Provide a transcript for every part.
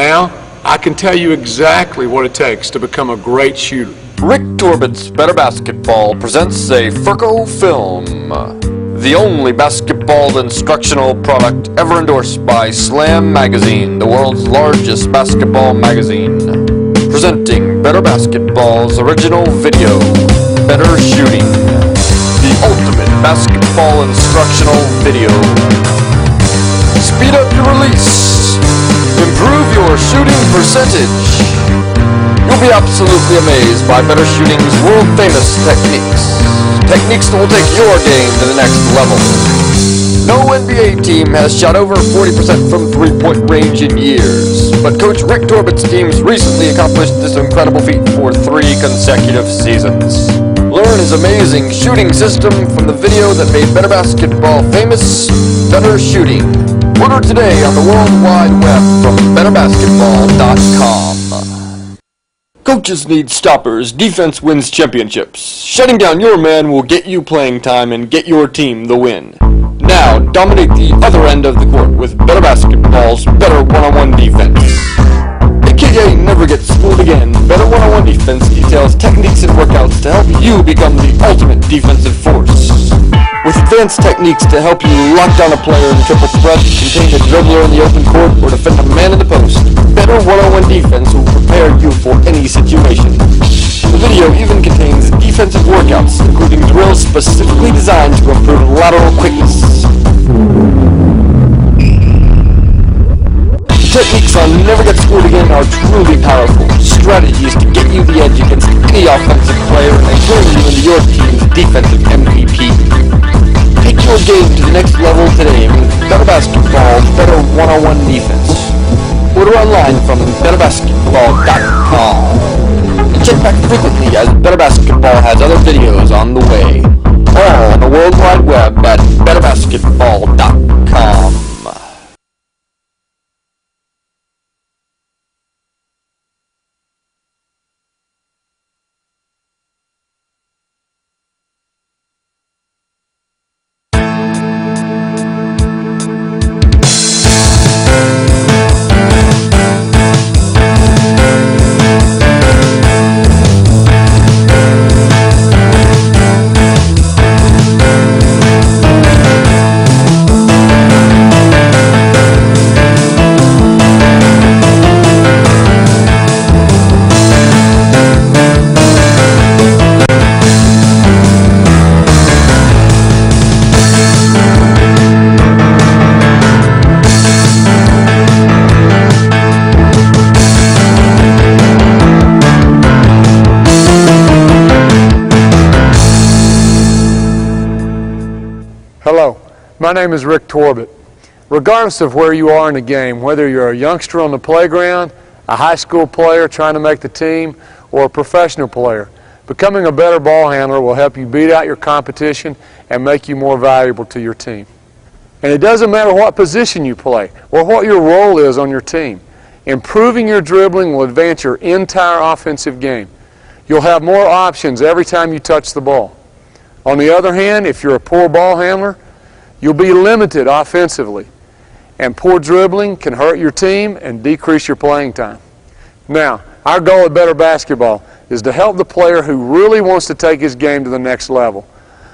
now, I can tell you exactly what it takes to become a great shooter. Rick Torbett's Better Basketball presents a Furco film, the only basketball instructional product ever endorsed by Slam Magazine, the world's largest basketball magazine. Presenting Better Basketball's original video, Better Shooting, the ultimate basketball instructional video. Speed up your release. Improve your shooting percentage. You'll be absolutely amazed by Better Shooting's world-famous techniques. Techniques that will take your game to the next level. No NBA team has shot over 40% from three-point range in years, but Coach Rick Torbett's teams recently accomplished this incredible feat for 3 consecutive seasons. Learn his amazing shooting system from the video that made Better Basketball famous, Better Shooting. Order today on the World Wide Web from BetterBasketball.com. Coaches need stoppers. Defense wins championships. Shutting down your man will get you playing time and get your team the win. Now, dominate the other end of the court with Better Basketball's Better One-on-One Defense. AKA Never Get Schooled Again, Better One-on-One Defense details techniques and workouts to help you become the ultimate defensive force. With advanced techniques to help you lock down a player in triple threat, contain a dribbler in the open court, or defend a man in the post, Better One-on-One Defense will prepare you for any situation. The video even contains defensive workouts, including drills specifically designed to improve lateral quickness. Techniques on Never Get Schooled Again are truly powerful strategies to get you the edge against any offensive player and turn you into your team's defensive MVP. Take your game to the next level today with Better Basketball's Better One-on-One Defense. Order online from BetterBasketball.com. And check back frequently as Better Basketball has other videos on the way. All on the World Wide Web at BetterBasketball.com. Hello, my name is Rick Torbett. Regardless of where you are in the game, whether you're a youngster on the playground, a high school player trying to make the team, or a professional player, becoming a better ball handler will help you beat out your competition and make you more valuable to your team. And it doesn't matter what position you play or what your role is on your team. Improving your dribbling will advance your entire offensive game. You'll have more options every time you touch the ball. On the other hand, if you're a poor ball handler, you'll be limited offensively, and poor dribbling can hurt your team and decrease your playing time. Now, our goal at Better Basketball is to help the player who really wants to take his game to the next level.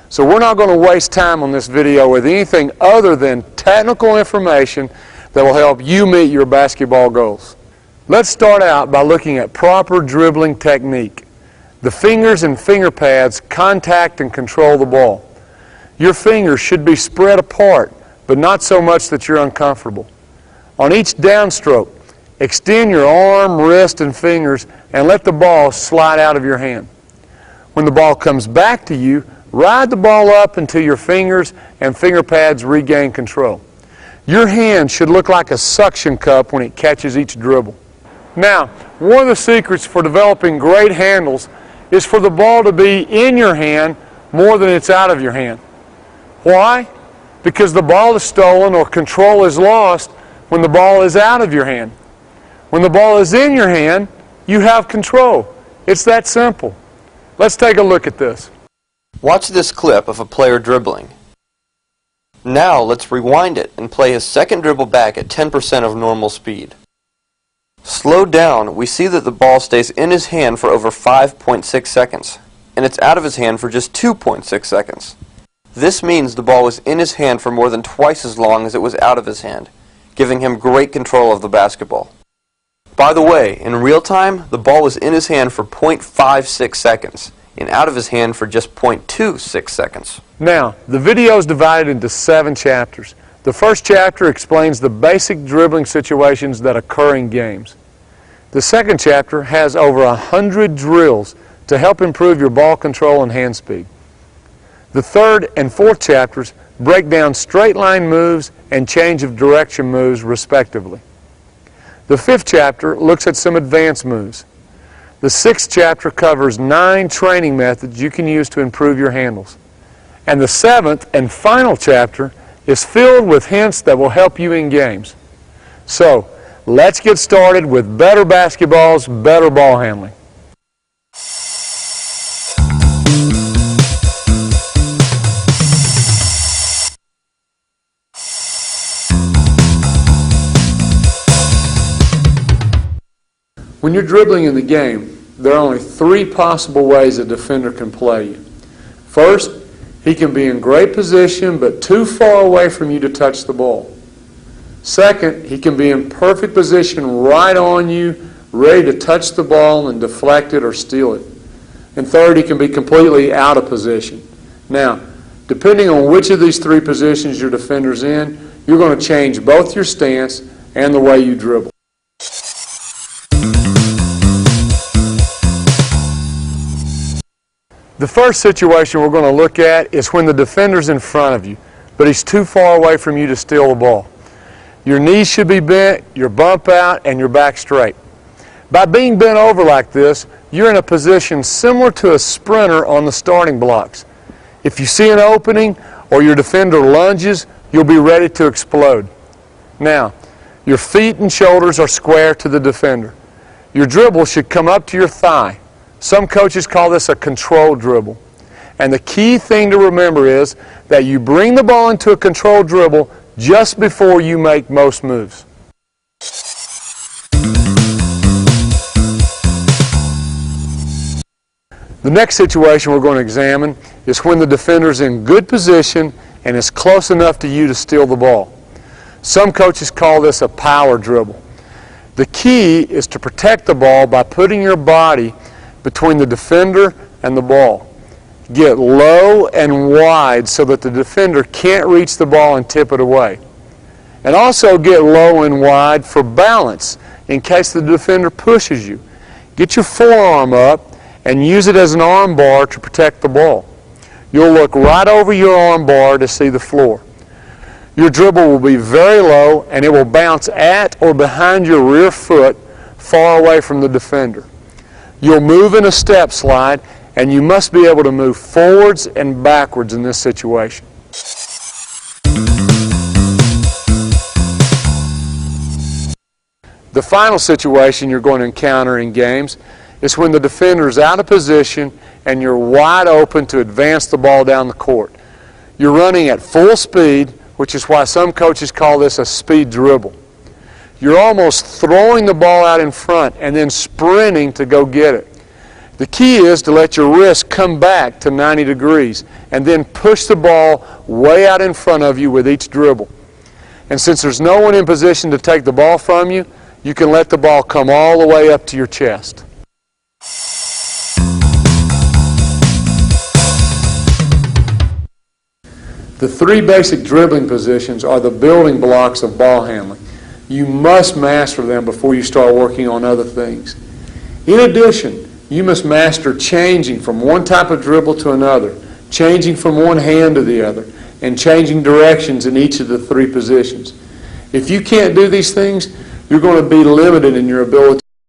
So we're not going to waste time on this video with anything other than technical information that will help you meet your basketball goals. Let's start out by looking at proper dribbling technique. The fingers and finger pads contact and control the ball. Your fingers should be spread apart, but not so much that you're uncomfortable. On each downstroke, extend your arm, wrist, and fingers and let the ball slide out of your hand. When the ball comes back to you, ride the ball up until your fingers and finger pads regain control. Your hand should look like a suction cup when it catches each dribble. Now, one of the secrets for developing great handles is for the ball to be in your hand more than it's out of your hand. Why? Because the ball is stolen or control is lost when the ball is out of your hand. When the ball is in your hand, you have control. It's that simple. Let's take a look at this. Watch this clip of a player dribbling. Now let's rewind it and play his second dribble back at 10% of normal speed. Slowed down, we see that the ball stays in his hand for over 5.6 seconds, and it's out of his hand for just 2.6 seconds. This means the ball was in his hand for more than twice as long as it was out of his hand, giving him great control of the basketball. By the way, in real time, the ball was in his hand for 0.56 seconds, and out of his hand for just 0.26 seconds. Now, the video is divided into 7 chapters. The first chapter explains the basic dribbling situations that occur in games. The second chapter has over 100 drills to help improve your ball control and hand speed. The third and fourth chapters break down straight line moves and change of direction moves respectively. The fifth chapter looks at some advanced moves. The sixth chapter covers 9 training methods you can use to improve your handles. And the seventh and final chapter is filled with hints that will help you in games. So, let's get started with better basketballs, better ball handling. When you're dribbling in the game, there are only 3 possible ways a defender can play you. First, he can be in great position but too far away from you to touch the ball. Second, he can be in perfect position right on you, ready to touch the ball and deflect it or steal it. And third, he can be completely out of position. Now, depending on which of these 3 positions your defender's in, you're going to change both your stance and the way you dribble. The first situation we're going to look at is when the defender's in front of you, but he's too far away from you to steal the ball. Your knees should be bent, your bump out, and your back straight. By being bent over like this, you're in a position similar to a sprinter on the starting blocks. If you see an opening or your defender lunges, you'll be ready to explode. Now, your feet and shoulders are square to the defender. Your dribble should come up to your thigh. Some coaches call this a controlled dribble. And the key thing to remember is that you bring the ball into a controlled dribble just before you make most moves. The next situation we're going to examine is when the defender's in good position and is close enough to you to steal the ball. Some coaches call this a power dribble. The key is to protect the ball by putting your body between the defender and the ball. Get low and wide so that the defender can't reach the ball and tip it away. And also get low and wide for balance in case the defender pushes you. Get your forearm up and use it as an arm bar to protect the ball. You'll look right over your arm bar to see the floor. Your dribble will be very low and it will bounce at or behind your rear foot far away from the defender. You'll move in a step slide, and you must be able to move forwards and backwards in this situation. The final situation you're going to encounter in games is when the defender is out of position and you're wide open to advance the ball down the court. You're running at full speed, which is why some coaches call this a speed dribble. You're almost throwing the ball out in front and then sprinting to go get it. The key is to let your wrist come back to 90 degrees and then push the ball way out in front of you with each dribble. And since there's no one in position to take the ball from you, you can let the ball come all the way up to your chest. The 3 basic dribbling positions are the building blocks of ball handling. You must master them before you start working on other things. In addition, you must master changing from one type of dribble to another, changing from one hand to the other, and changing directions in each of the 3 positions. If you can't do these things, you're going to be limited in your ability